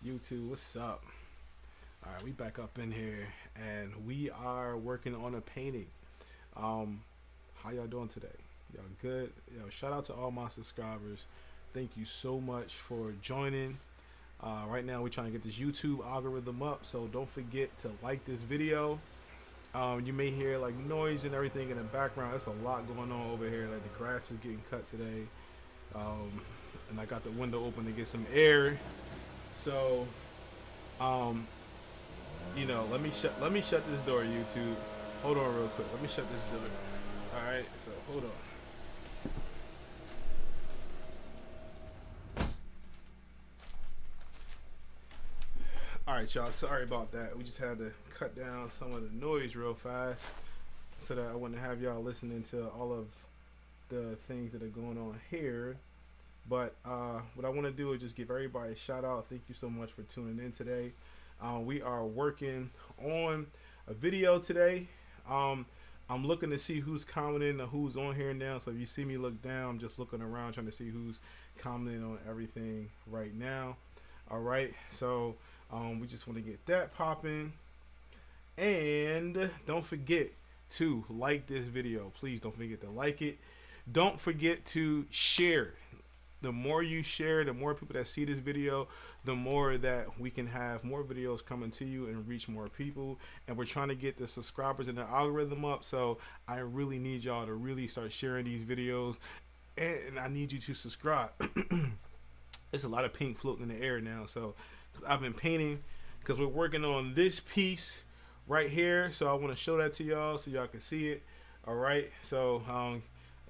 YouTube, what's up? All right, we back up in here, and we are working on a painting. How y'all doing today? Y'all good? Shout out to all my subscribers. Thank you so much for joining. Right now, we're trying to get this YouTube algorithm up, so don't forget to like this video. You may hear like noise and everything in the background. There's a lot going on over here. Like the grass is getting cut today, and I got the window open to get some air. So, let me shut this door, YouTube. Hold on real quick. Let me shut this door. All right. So hold on. All right, y'all. Sorry about that. We just had to cut down some of the noise real fast so that I wouldn't have y'all listening to all of the things that are going on here. But what I want to do is just give everybody a shout out. Thank you so much for tuning in today. We are working on a video today. I'm looking to see who's commenting or who's on here now. So if you see me look down, I'm just looking around trying to see who's commenting on everything right now. All right. So we just want to get that popping. And don't forget to like this video. Please don't forget to like it. Don't forget to share. The more you share, the more people that see this video, the more that we can have more videos coming to you and reach more people. And we're trying to get the subscribers and the algorithm up. So I really need y'all to really start sharing these videos. And I need you to subscribe. There's a lot of pink floating in the air now. So I've been painting because we're working on this piece right here. So I want to show that to y'all so y'all can see it. All right. So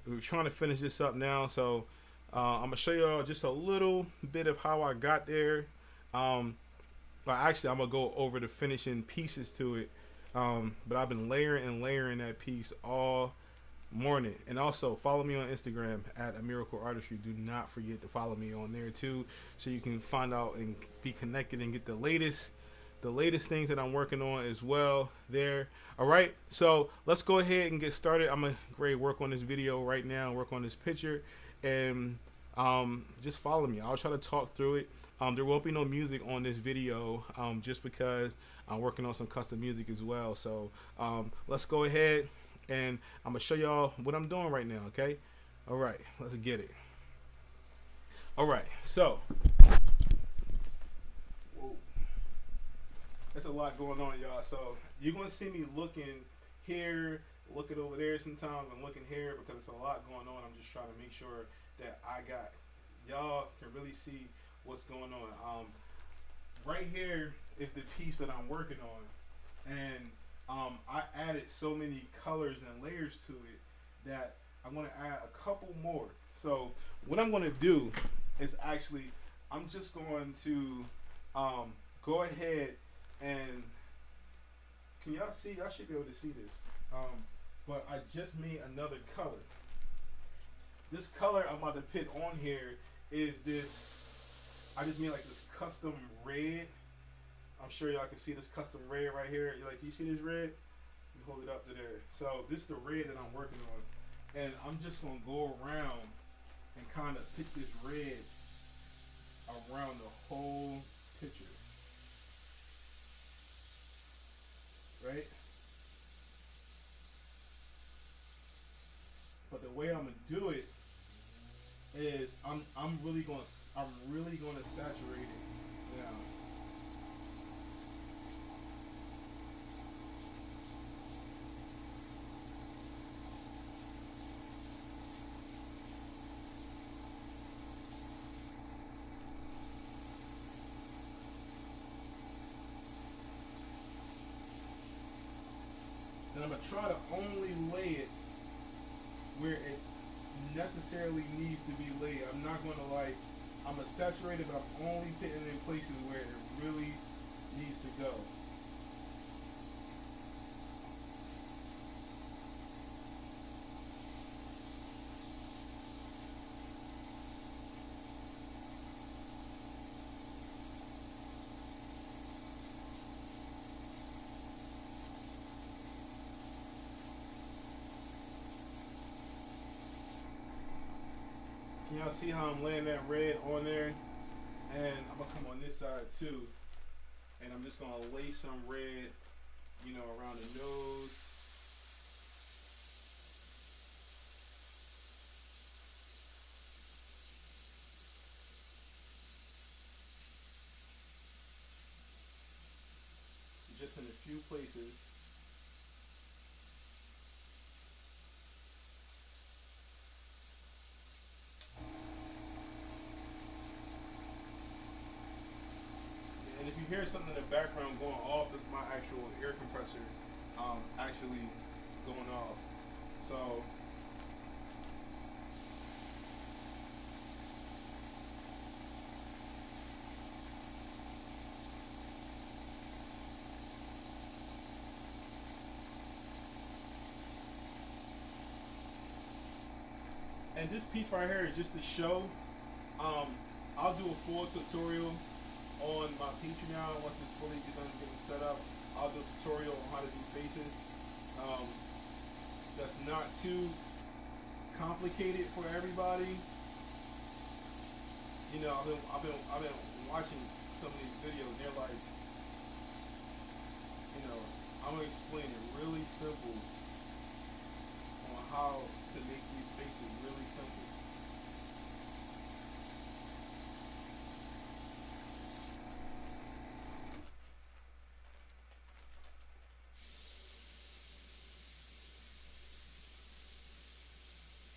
we're trying to finish this up now. So I'm gonna show y'all just a little bit of how I got there. But actually, I'm gonna go over the finishing pieces to it. But I've been layering and layering that piece all morning. And also follow me on Instagram at Amiracle Artistry. Do not forget to follow me on there too, so you can find out and be connected and get the latest things that I'm working on as well there. All right, so let's go ahead and get started. I'm gonna work on this video right now, work on this picture, and just follow me. I'll try to talk through it. There won't be no music on this video, just because I'm working on some custom music as well. So let's go ahead and I'm gonna show y'all what I'm doing right now. Okay, all right, let's get it. All right, so whoa. There's a lot going on, y'all. So you're gonna see me looking here, looking over there sometimes, and looking here because it's a lot going on. I'm just trying to make sure that y'all can really see what's going on. Right here is the piece that I'm working on, and I added so many colors and layers to it that I'm going to add a couple more. So what I'm going to do is actually I'm just going to go ahead and can y'all see? Y'all should be able to see this. But I just made another color. This color I'm about to put on here is this. I just made like this custom red. I'm sure y'all can see this custom red right here. You see this red? You hold it up to there. So this is the red that I'm working on. And I'm just going to go around and kind of put this red around the whole picture. Right? But the way I'm gonna do it is I'm really gonna saturate it now. And I'm gonna try to only lay it where it necessarily needs to be laid. I'm not going to I'm gonna saturate it, but I'm only putting it in places where it really needs to go. Can y'all see how I'm laying that red on there? And I'm gonna come on this side too, and I'm just gonna lay some red, you know, around the nose. Just in a few places. And if you hear something in the background going off, it's my actual air compressor actually going off. So and this piece right here is just to show. Um, I'll do a full tutorial on my Patreon once it's fully done getting set up. I'll do a tutorial on how to do faces. Um, that's not too complicated for everybody. You know, I've been watching some of these videos. They're like, you know, I'm gonna explain it really simple on how to make these faces really simple.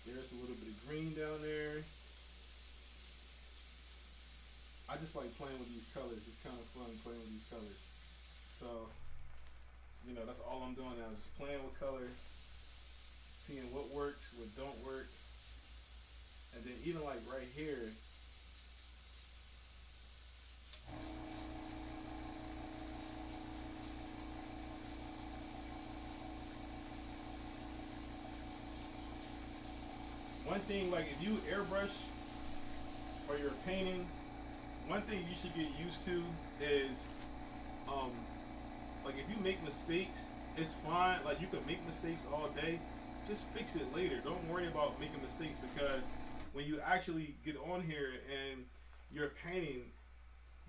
There's a little bit of green down there. I just like playing with these colors. It's kind of fun playing with these colors. So, you know, that's all I'm doing now. Just playing with color, seeing what works, what don't work. And then even like right here, one thing, like if you airbrush or you're painting, one thing you should get used to is, like if you make mistakes, it's fine. Like you can make mistakes all day. Just fix it later. Don't worry about making mistakes, because when you actually get on here and you're painting,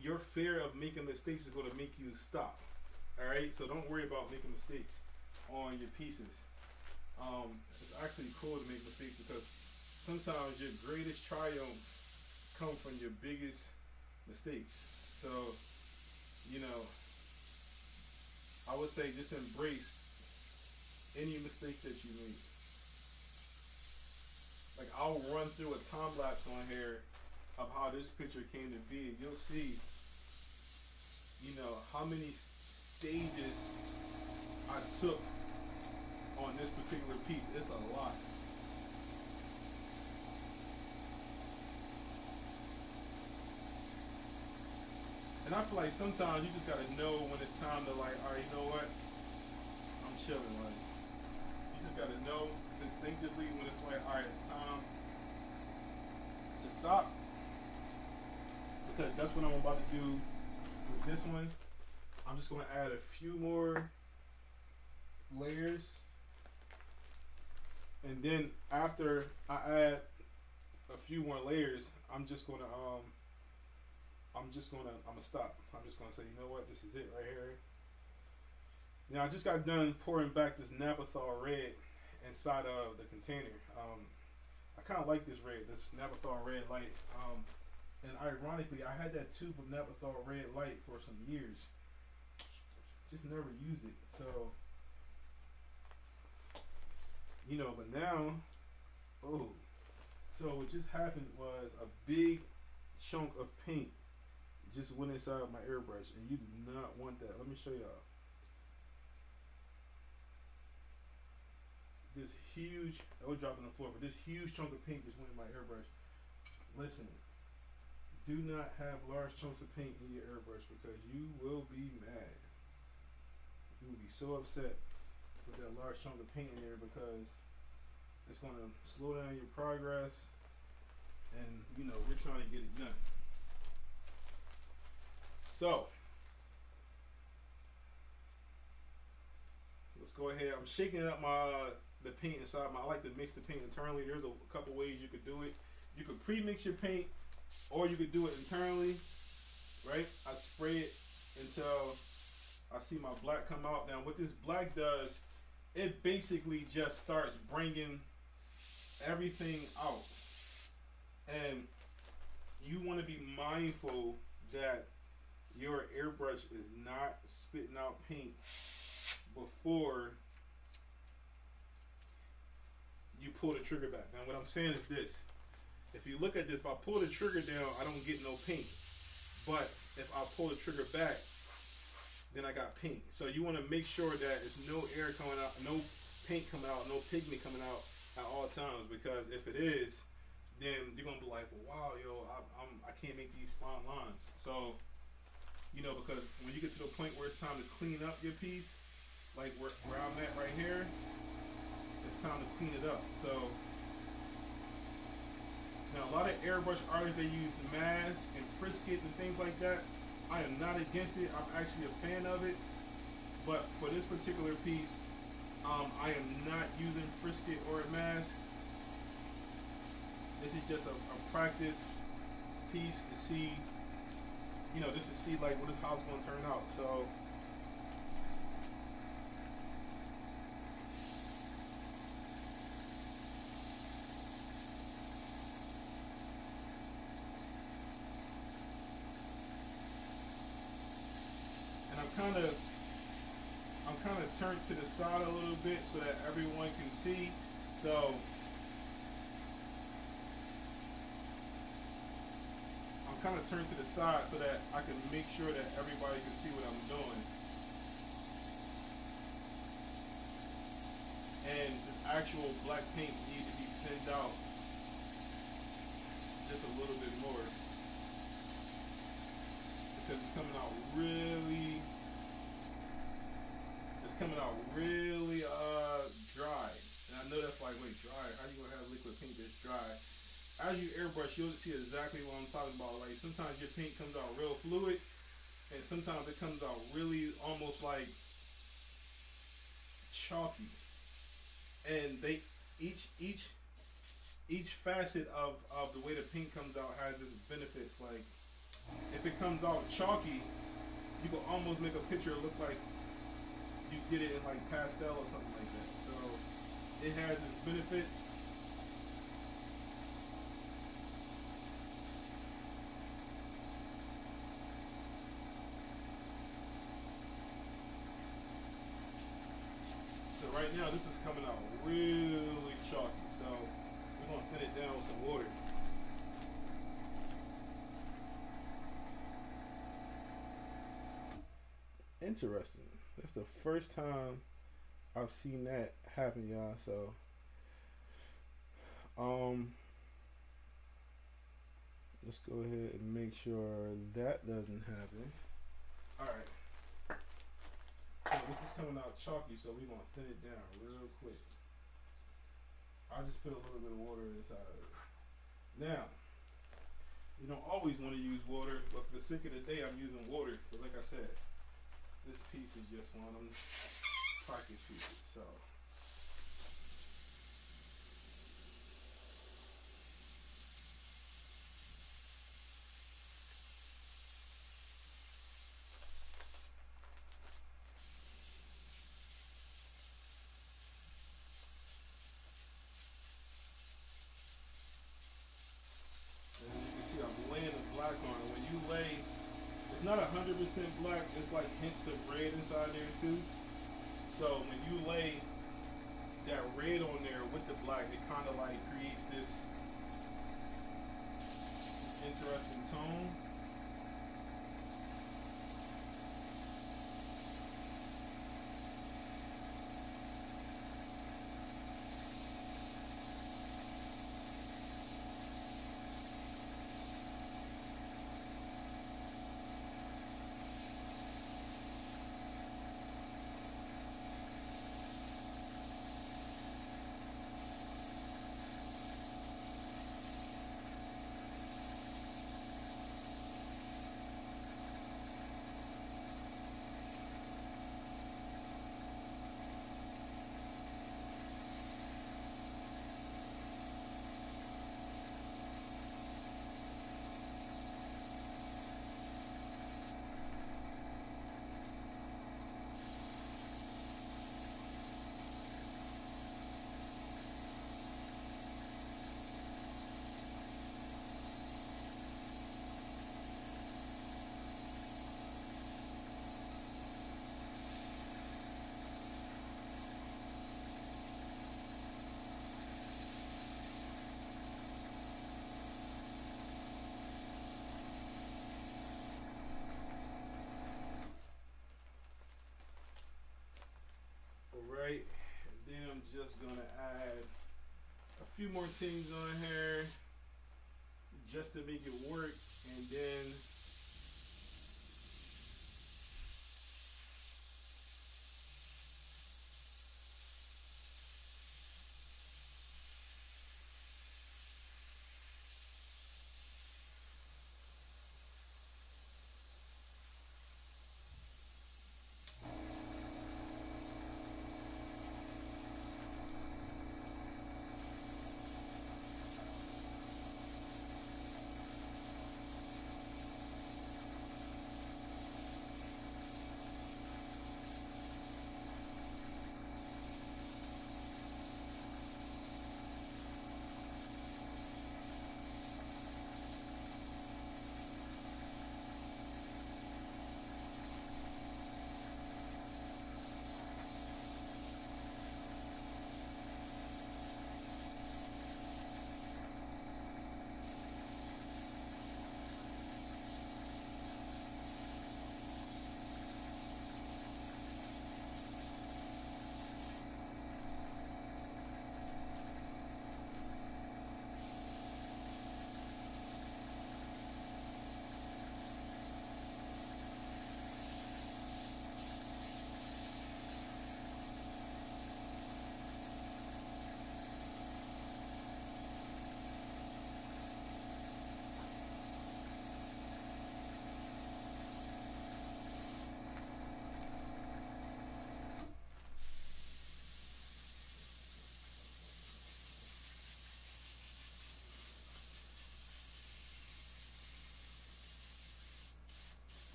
your fear of making mistakes is going to make you stop. All right, so don't worry about making mistakes on your pieces. It's actually cool to make mistakes, because sometimes your greatest triumphs come from your biggest mistakes. So, you know, I would say just embrace any mistake that you make. Like I'll run through a time lapse on here of how this picture came to be, and you'll see, you know, how many stages I took on this particular piece. It's a lot. And I feel like sometimes you just gotta know when it's time to, like, all right, you know what? I'm chilling. Like, you just gotta know instinctively when it's like, all right, it's time to stop. Because that's what I'm about to do with this one. I'm just gonna add a few more layers, and then after I add a few more layers, I'm gonna stop. I'm just gonna say, you know what, this is it right here. Now I just got done pouring back this Napathol red inside of the container. I kind of like this red, this Napathol red light. And ironically, I had that tube of Napathol red light for some years. Just never used it. So, you know, but now, oh, so what just happened was a big chunk of paint just went inside my airbrush, and you do not want that. Let me show y'all. This huge, it dropped on the floor, but this huge chunk of paint just went in my airbrush. Listen, do not have large chunks of paint in your airbrush, because you will be mad. You will be so upset with that large chunk of paint in there, because it's going to slow down your progress, and you know, we're trying to get it done. So let's go ahead. I'm shaking up the paint inside. I like to mix the paint internally. There's a couple ways you could do it. You could pre-mix your paint Or you could do it internally, right? I spray it until I see my black come out. Now what this black does, it basically just starts bringing everything out. And you want to be mindful that your airbrush is not spitting out paint before you pull the trigger back. Now what I'm saying is this. If you look at this, if I pull the trigger down, I don't get no paint. But if I pull the trigger back, then I got paint. So you want to make sure that there's no air coming out, no paint coming out, no pigment coming out at all times. Because if it is, then you're gonna be like, well, wow, yo, I can't make these fine lines. So, you know, because when you get to the point where it's time to clean up your piece, like where I'm at right here, it's time to clean it up. So now a lot of airbrush artists, they use mask and Frisket and things like that. I am not against it. I'm actually a fan of it. But for this particular piece, I am not using Frisket or a mask. This is just a practice piece to see, you know, just to see like how it's going to turn out. So and I'm kind of turned to the side a little bit so that everyone can see. So I'm kind of turned to the side so that I can make sure that everybody can see what I'm doing. And this actual black paint needs to be thinned out just a little bit more because it's coming out really dry. And I know that's like, wait, dry? How you gonna have liquid paint that's dry? As you airbrush, you'll see exactly what I'm talking about. Like sometimes your paint comes out real fluid, and sometimes it comes out really almost like chalky. And they each facet of the way the paint comes out has its benefits. Like if it comes out chalky, you can almost make a picture look like you did it in like pastel or something like that. So it has its benefits. So right now this is coming out really chalky. So we're gonna thin it down with some water. Interesting. That's the first time I've seen that happen, y'all. So let's go ahead and make sure that doesn't happen. Alright. So this is coming out chalky, so we're gonna thin it down real quick. I just put a little bit of water inside of it. Now, you don't always want to use water, but for the sake of the day I'm using water. But like I said, this piece is just one of them practice pieces. So and you can see I'm laying the black on it. When you lay, it's not 100% black, it's like hints of red inside there too. So when you lay that red on there with the black, it kind of like creates this interesting tone. a few more things on here just to make it work, and then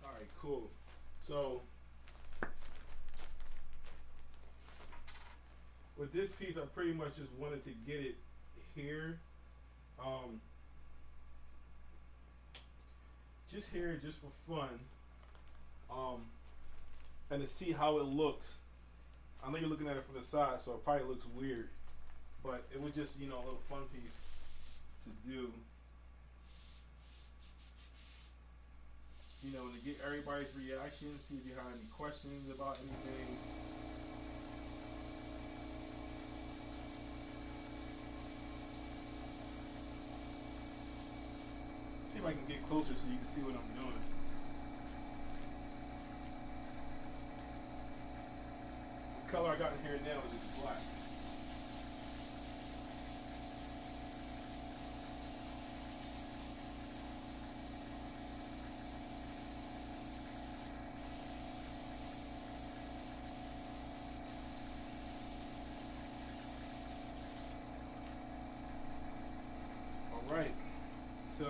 all right, cool. So with this piece, I pretty much just wanted to get it here. Um, just here, just for fun. And to see how it looks. I know you're looking at it from the side, so it probably looks weird. But it was just, you know, a little fun piece to do. You know, to get everybody's reaction, see if you have any questions about anything. See if I can get closer so you can see what I'm doing. The color I got in here now is just black. All right, so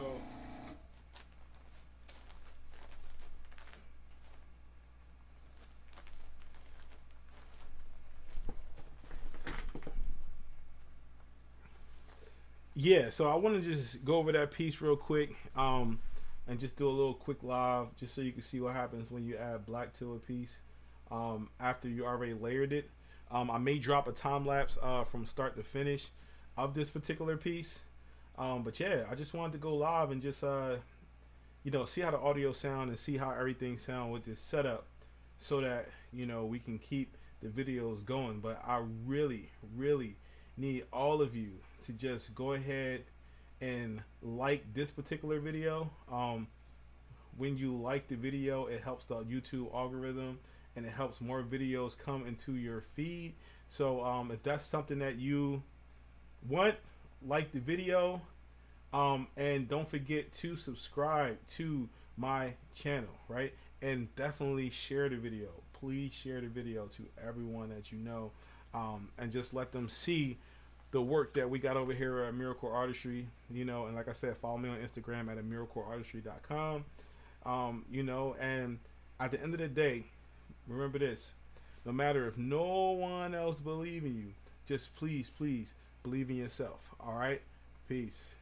yeah, so I want to just go over that piece real quick, and just do a little quick live, just so you can see what happens when you add black to a piece, after you already layered it. I may drop a time lapse from start to finish of this particular piece, but yeah, I just wanted to go live and just you know, see how the audio sound and see how everything sound with this setup, so that, you know, we can keep the videos going. But I really need all of you to just go ahead and like this particular video. When you like the video, it helps the YouTube algorithm, and it helps more videos come into your feed. So if that's something that you want, like the video, and don't forget to subscribe to my channel, right? And definitely share the video. Please share the video to everyone that you know, and just let them see the work that we got over here at Amiracle Artistry, you know. And like I said, follow me on Instagram at AmiracleArtistry.com. You know, and at the end of the day, remember this: no matter if no one else believes in you, just please believe in yourself. All right, peace.